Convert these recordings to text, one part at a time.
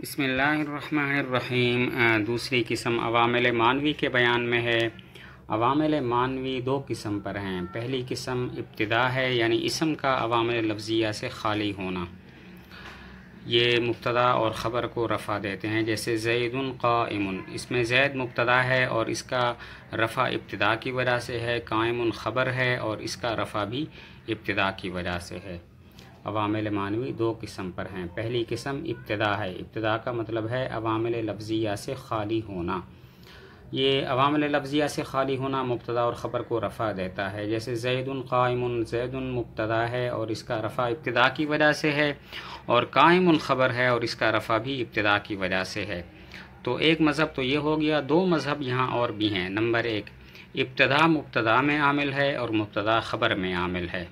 بسم اللہ الرحمن الرحیم۔ دوسری قسم عوامل معنوی کے بیان میں ہے۔ عوامل معنوی دو قسم پر ہیں۔ پہلی قسم ابتدا ہے، یعنی اسم کا عوامل لفظیہ سے خالی ہونا۔ یہ مبتدا اور خبر کو رفع دیتے ہیں، جیسے زید قائم، اس میں زید مبتدا ہے اور اس کا رفع ابتدا کی وجہ سے ہے، قائم خبر ہے اور اس کا رفع بھی ابتدا کی وجہ سے ہے۔ عوامل معنوی دو قسم پر ہیں۔ پہلی قسم ابتدا ہے۔ ابتدا کا مطلب ہے عوامل لفظیہ سے خالی ہونا۔ یہ عوامل لفظیہ سے خالی ہونا مبتدا اور خبر کو رفع دیتا ہے، جیسے زید قائم، زید مبتدا ہے اور اس کا رفع ابتدا کی وجہ سے ہے، اور قائم خبر ہے اور اس کا رفع بھی ابتدا کی وجہ سے ہے۔ تو ایک مذہب تو یہ ہو گیا، دو مذہب یہاں اور بھی ہیں۔ نمبر ایک، ابتدا مبتدا میں عامل ہے اور مبتدا خبر میں عامل ہے،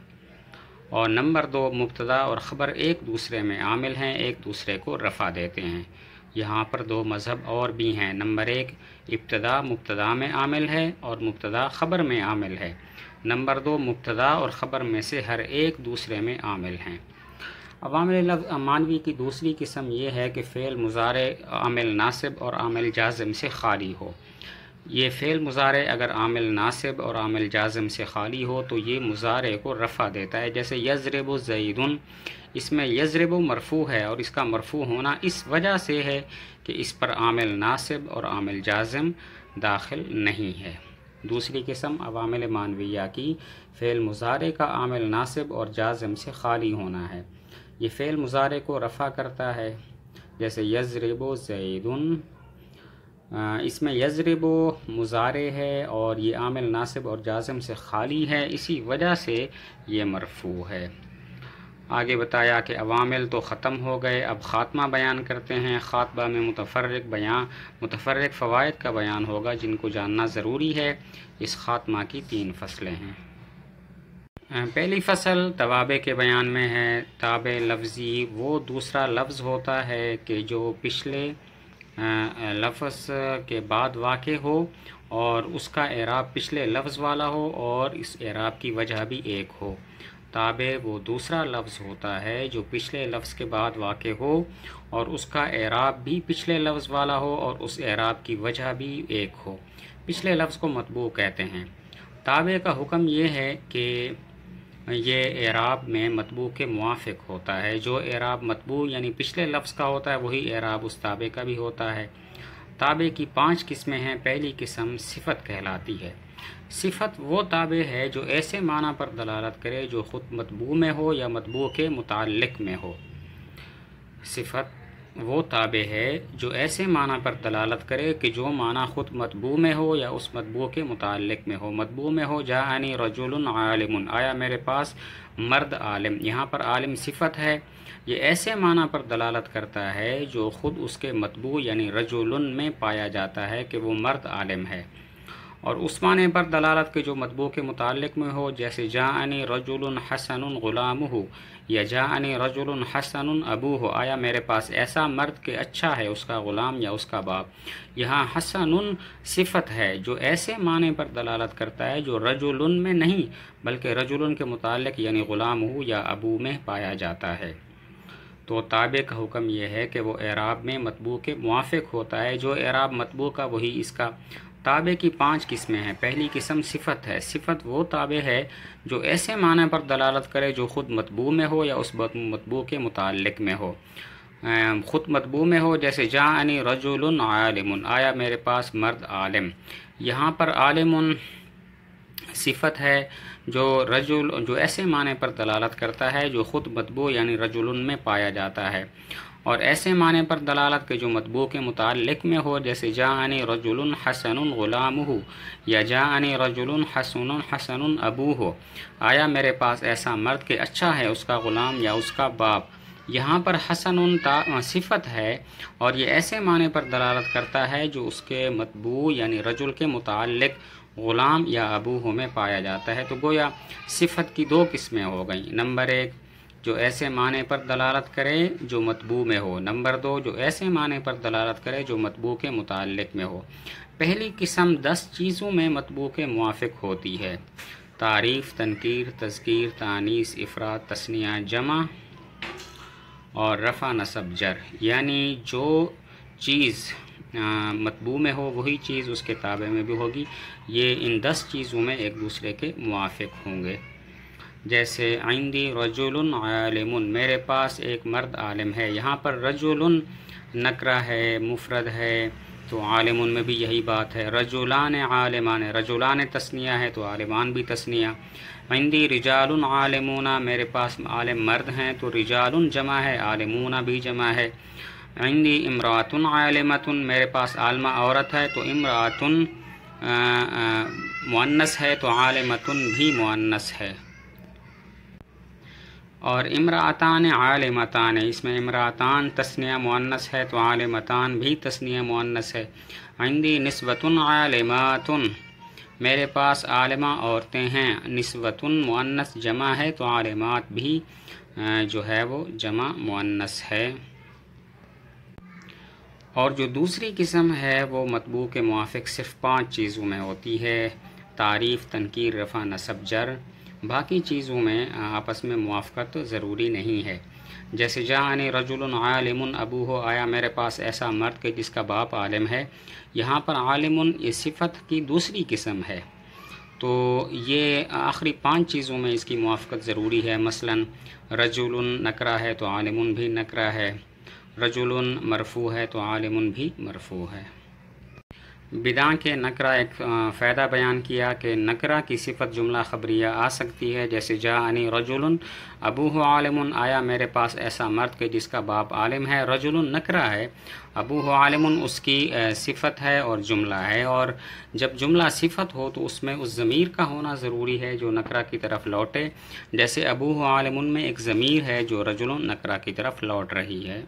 اور نمبر دو، مبتدا اور خبر ایک دوسرے میں عامل ہیں، ایک دوسرے کو رفع دیتے ہیں۔ یہاں پر دو مذہب اور بھی ہیں۔ نمبر ایک، ابتدا مبتدا میں عامل ہے اور مبتدا خبر میں عامل ہے۔ نمبر دو، مبتدا اور خبر میں سے ہر ایک دوسرے میں عامل ہیں۔ عوامل معنوی کی دوسری قسم یہ ہے کہ فعل مضارع عامل ناصب اور عامل جازم سے خالی ہو۔ یہ فعل مضارع اگر عامل ناصب اور عامل جازم سے خالی ہو تو یہ مضارع کو رفع دیتا ہے، جیسے یضرب زید، اس میں یضرب مرفوع ہے اور اس کا مرفوع ہونا اس وجہ سے ہے کہ اس پر عامل ناصب اور عامل جازم داخل نہیں ہے۔ دوسری قسم عوامل معنویہ کی فعل مضارع کا عامل ناصب اور جازم سے خالی ہونا ہے۔ یہ فعل مضارع کو رفع کرتا ہے، جیسے یضرب زید، اس میں یضرب مضارع ہے اور یہ عامل ناصب اور جازم سے خالی ہے، اسی وجہ سے یہ مرفوع ہے۔ آگے بتایا کہ عوامل تو ختم ہو گئے، اب خاتمہ بیان کرتے ہیں۔ خاتمہ میں متفرق فوائد کا بیان ہوگا جن کو جاننا ضروری ہے۔ اس خاتمہ کی 3 فصلیں ہیں۔ پہلی فصل توابع کے بیان میں ہے۔ تابع لفظی وہ دوسرا لفظ ہوتا ہے کہ جو پچھلے لفظ کے بعد واقع ہو اور اس کا اعراب پچھلے لفظ والا ہو اور اس اعراب کی وجہ بھی ایک ہو۔ تابع وہ دوسرا لفظ ہوتا ہے جو پچھلے لفظ کے بعد واقع ہو اور اس کا اعراب بھی پچھلے لفظ والا ہو اور اس اعراب کی وجہ بھی ایک ہو۔ پچھلے لفظ کو مطبوع کہتے ہیں۔ تابع کا حکم یہ ہے کہ یہ اعراب میں مطبوع کے موافق ہوتا ہے۔ جو اعراب مطبوع یعنی پچھلے لفظ کا ہوتا ہے وہی اعراب اس تابع کا بھی ہوتا ہے۔ تابع کی 5 قسمیں ہیں۔ پہلی قسم صفت کہلاتی ہے۔ صفت وہ تابع ہے جو ایسے معنی پر دلالت کرے جو خود مطبوع میں ہو یا مطبوع کے متعلق میں ہو۔ صفت وہ تابع ہے جو ایسے معنی پر دلالت کرے کہ جو معنی خود مطبوع میں ہو یا اس مطبوع کے متعلق میں ہو۔ مطبوع میں ہو، جاءنی رجل عالم، آیا میرے پاس مرد عالم، یہاں پر عالم صفت ہے۔ یہ ایسے معنی پر دلالت کرتا ہے جو خود اس کے مطبوع یعنی رجل میں پایا جاتا ہے کہ وہ مرد عالم ہے، اور اس معنی پر دلالت کے جو مطبوع کے متعلق میں ہو، جیسے جاءنی رجل حسن غلامہ یا جاءنی رجل حسن ابوہ، آیا میرے پاس ایسا مرد کہ اچھا ہے اس کا غلام یا اس کا باپ۔ یہاں حسن صفت ہے جو ایسے معنی پر دلالت کرتا ہے جو رجل میں نہیں بلکہ رجل کے متعلق یعنی غلامہ یا ابو میں پایا جاتا ہے۔ تو تابع کا حکم یہ ہے کہ وہ اعراب میں مطبوع کے موافق ہوتا ہے۔ جو اعراب مطبوع کا وہی اس کا۔ تابع کی 5 قسمیں ہیں۔ پہلی قسم صفت ہے۔ صفت وہ تابع ہے جو ایسے معنی پر دلالت کرے جو خود مطبوع میں ہو یا اس مطبوع کے متعلق میں ہو۔ خود مطبوع میں ہو، جیسے جاءنی رجل عالم، آیا میرے پاس مرد عالم۔ یہاں پر عالم صفت ہے جو ایسے معنی پر دلالت کرتا ہے جو خود مطبوع یعنی رجل میں پایا جاتا ہے، اور ایسے معنی پر دلالت کے جو مطبوع کے متعلق میں ہو، جیسے جاءنی رجل حسن غلامہ یا جاءنی رجل حسن ابوہ، آیا میرے پاس ایسا مرد کہ اچھا ہے اس کا غلام یا اس کا باپ۔ یہاں پر حسن صفت ہے اور یہ ایسے معنی پر دلالت کرتا ہے جو اس کے مطبوع یعنی رجل کے متعلق غلام یا ابوہ میں پایا جاتا ہے۔ تو گویا صفت کی 2 قسمیں ہو گئیں۔ نمبر 1، جو ایسے معنی پر دلالت کرے جو مطبوع میں ہو۔ نمبر 2، جو ایسے معنی پر دلالت کرے جو مطبوع کے متعلق میں ہو۔ پہلی قسم 10 چیزوں میں مطبوع کے موافق ہوتی ہے: تعریف، تنکیر، تذکیر، تانیث، افراد، تثنیہ، جمع اور رفع نصب جر، یعنی جو چیز مطبوع میں ہو وہی چیز اس کے تابع میں بھی ہوگی، یہ ان 10 چیزوں میں ایک دوسرے کے موافق ہوں گے۔ جیسے عندی رجل عالم، میرے پاس ایک مرد عالم ہے، یہاں پر رجل نکرہ ہے، مفرد ہے، تو عالم میں بھی یہی بات ہے۔ رجلان عالمان، رجلان تثنیہ ہے تو عالمان بھی تثنیہ۔ عندی رجال عالمون، میرے پاس عالم مرد ہیں تو رجال جمع ہے، عالمون بھی جمع ہے۔ عندی امرات عالمۃ، میرے پاس عالمہ عورت ہے تو امرات مؤنث ہے تو عالمۃ بھی مؤنث ہے۔ اور امراتان عالمتان، اس میں امراتان تثنیہ مؤنث ہے تو عالمتان بھی تثنیہ مؤنث ہے۔ عندی نسوۃ عالمات، میرے پاس عالمہ عورتیں ہیں، نسوۃ مؤنث جمع ہے تو عالمات بھی جو ہے وہ جمع مؤنث ہے۔ اور جو دوسری قسم ہے وہ مطبوع کے موافق صرف 5 چیزوں میں ہوتی ہے، تعریف، تنکیر، رفع، نصب، جر۔ باقی چیزوں میں آپس میں موافقت ضروری نہیں ہے۔ جیسے جاءنی رجل عالم ابوہ، آیا میرے پاس ایسا مرد کہ جس کا باپ عالم ہے، یہاں پر عالم یہ صفت کی دوسری قسم ہے، تو یہ آخری 5 چیزوں میں اس کی موافقت ضروری ہے۔ مثلا رجل نکرہ ہے تو عالم بھی نکرہ ہے، رجل مرفوع ہے تو عالم بھی مرفوع ہے۔ بدعہ کے نکرہ ایک فائدہ بیان کیا کہ نکرہ کی صفت جملہ خبریہ آ سکتی ہے، جیسے جاءنی رجل ابوہ عالم، آیا میرے پاس ایسا مرد کہ جس کا باپ عالم ہے۔ رجل نکرہ ہے، ابوہ عالم اس کی صفت ہے اور جملہ ہے، اور جب جملہ صفت ہو تو اس میں اس ضمیر کا ہونا ضروری ہے جو نکرہ کی طرف لوٹے، جیسے ابوہ عالم میں ایک ضمیر ہے جو رجل نکرہ کی طرف لوٹ رہی ہے۔